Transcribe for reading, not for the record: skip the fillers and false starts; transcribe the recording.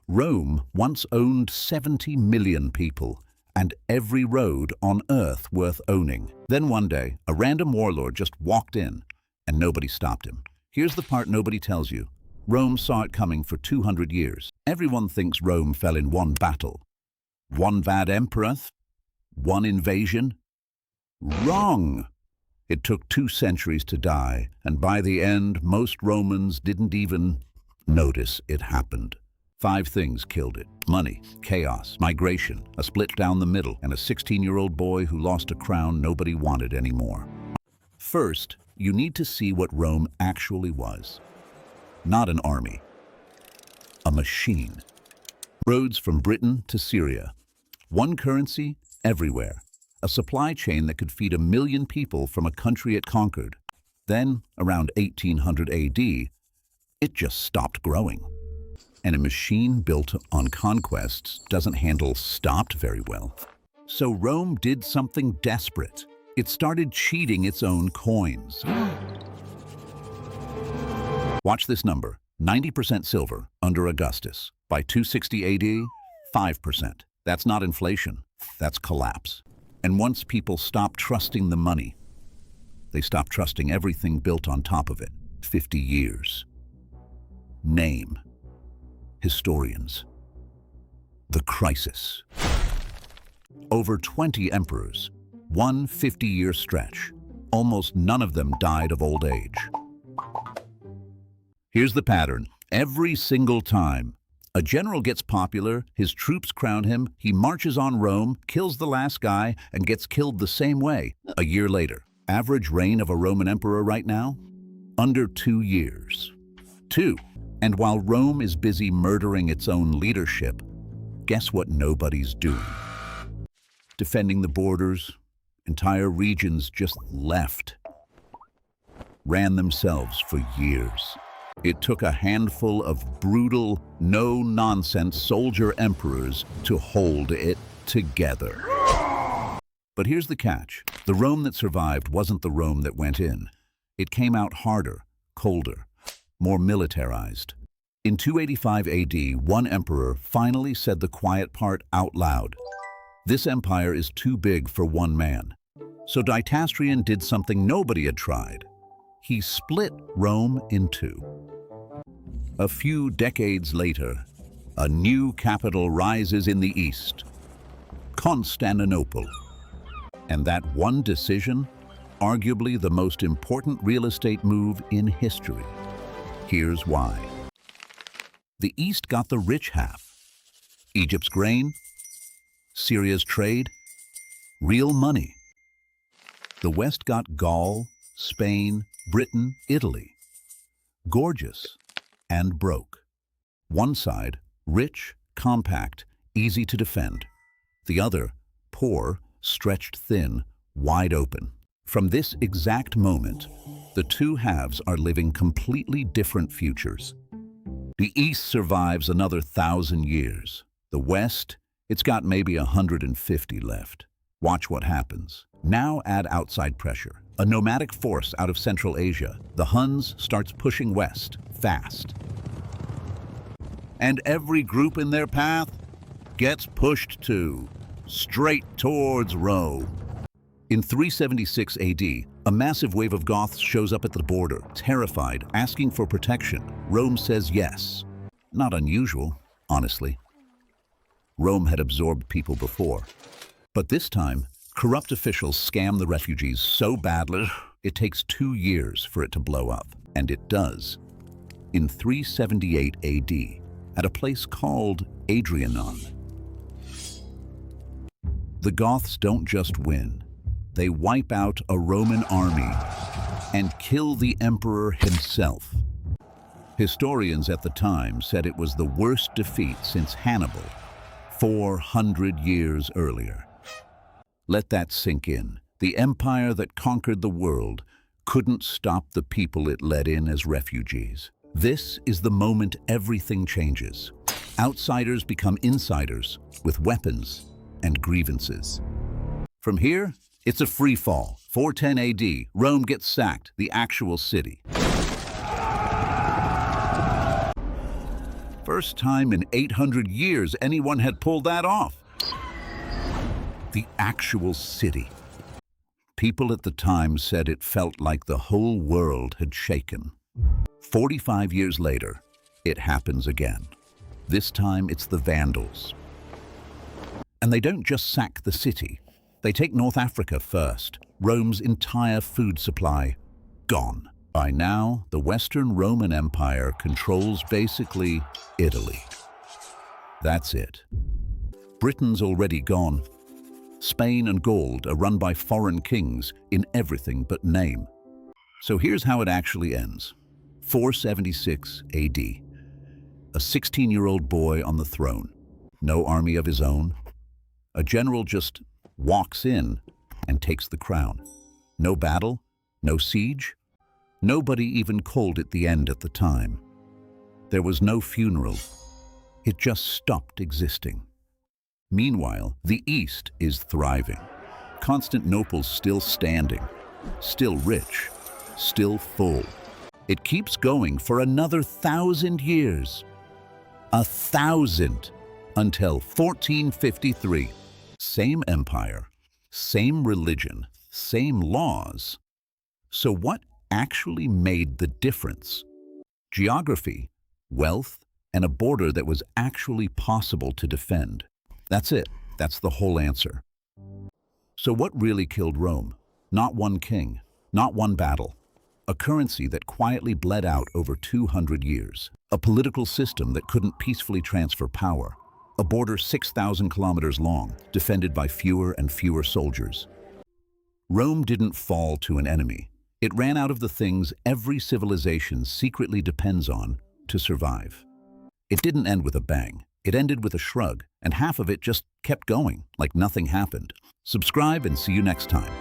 Rome once owned 70 million people and every road on earth worth owning. Then one day, a random warlord just walked in and nobody stopped him. Here's the part nobody tells you. Rome saw it coming for 200 years. Everyone thinks Rome fell in one battle. One bad emperor? One invasion? Wrong! It took 2 centuries to die, and by the end, most Romans didn't even notice it happened. 5 things killed it: money, chaos, migration, a split down the middle, and a 16-year-old boy who lost a crown nobody wanted anymore. First, you need to see what Rome actually was. Not an army. A machine. Roads from Britain to Syria. One currency, everywhere. A supply chain that could feed 1 million people from a country it conquered. Then, around 1800 AD, it just stopped growing. And a machine built on conquests doesn't handle stopped very well. So Rome did something desperate. It started cheating its own coins. Watch this number, 90% silver under Augustus. By 260 AD, 5%. That's not inflation, that's collapse. And once people stopped trusting the money, they stopped trusting everything built on top of it. 50 years. Name. Historians. The crisis. Over 20 emperors. One 50-year stretch. Almost none of them died of old age. Here's the pattern. Every single time a general gets popular, his troops crown him, he marches on Rome, kills the last guy, and gets killed the same way a year later. Average reign of a Roman emperor right now? Under 2 years. 2. And while Rome is busy murdering its own leadership, guess what nobody's doing? Defending the borders. Entire regions just left. Ran themselves for years. It took a handful of brutal, no-nonsense soldier emperors to hold it together. But here's the catch. The Rome that survived wasn't the Rome that went in. It came out harder, colder, more militarized. In 285 AD, one emperor finally said the quiet part out loud. This empire is too big for one man. So Diocletian did something nobody had tried. He split Rome in 2. A few decades later, a new capital rises in the east, Constantinople. And that one decision, arguably the most important real estate move in history. Here's why. The East got the rich half. Egypt's grain, Syria's trade, real money. The West got Gaul, Spain, Britain, Italy. Gorgeous and broke. One side, rich, compact, easy to defend. The other, poor, stretched thin, wide open. From this exact moment, the two halves are living completely different futures. The East survives another 1,000 years. The West, it's got maybe 150 left. Watch what happens. Now add outside pressure. A nomadic force out of Central Asia. The Huns starts pushing west, fast. And every group in their path gets pushed too, straight towards Rome. In 376 AD, a massive wave of Goths shows up at the border, terrified, asking for protection. Rome says yes. Not unusual, honestly. Rome had absorbed people before. But this time, corrupt officials scam the refugees so badly, it takes 2 years for it to blow up. And it does. In 378 AD, at a place called Adrianople. The Goths don't just win. They wipe out a Roman army and kill the emperor himself. Historians at the time said it was the worst defeat since Hannibal, 400 years earlier. Let that sink in. The empire that conquered the world couldn't stop the people it let in as refugees. This is the moment everything changes. Outsiders become insiders with weapons and grievances. From here, it's a free fall. 410 AD, Rome gets sacked, the actual city. First time in 800 years anyone had pulled that off. The actual city. People at the time said it felt like the whole world had shaken. 45 years later, it happens again. This time it's the Vandals. And they don't just sack the city. They take North Africa first. Rome's entire food supply, gone. By now, the Western Roman Empire controls basically Italy. That's it. Britain's already gone. Spain and Gaul are run by foreign kings in everything but name. So here's how it actually ends. 476 AD. A 16-year-old boy on the throne. No army of his own. A general just walks in and takes the crown. No battle, no siege. Nobody even called it the end at the time. There was no funeral. It just stopped existing. Meanwhile, the East is thriving. Constantinople's still standing, still rich, still full. It keeps going for another 1,000 years. 1,000 until 1453. Same empire, same religion, same laws. So what actually made the difference? Geography, wealth, and a border that was actually possible to defend. That's it. That's the whole answer. So what really killed Rome? Not one king, not one battle. A currency that quietly bled out over 200 years. A political system that couldn't peacefully transfer power. A border 6,000 kilometers long, defended by fewer and fewer soldiers. Rome didn't fall to an enemy. It ran out of the things every civilization secretly depends on to survive. It didn't end with a bang. It ended with a shrug, and half of it just kept going, like nothing happened. Subscribe and see you next time.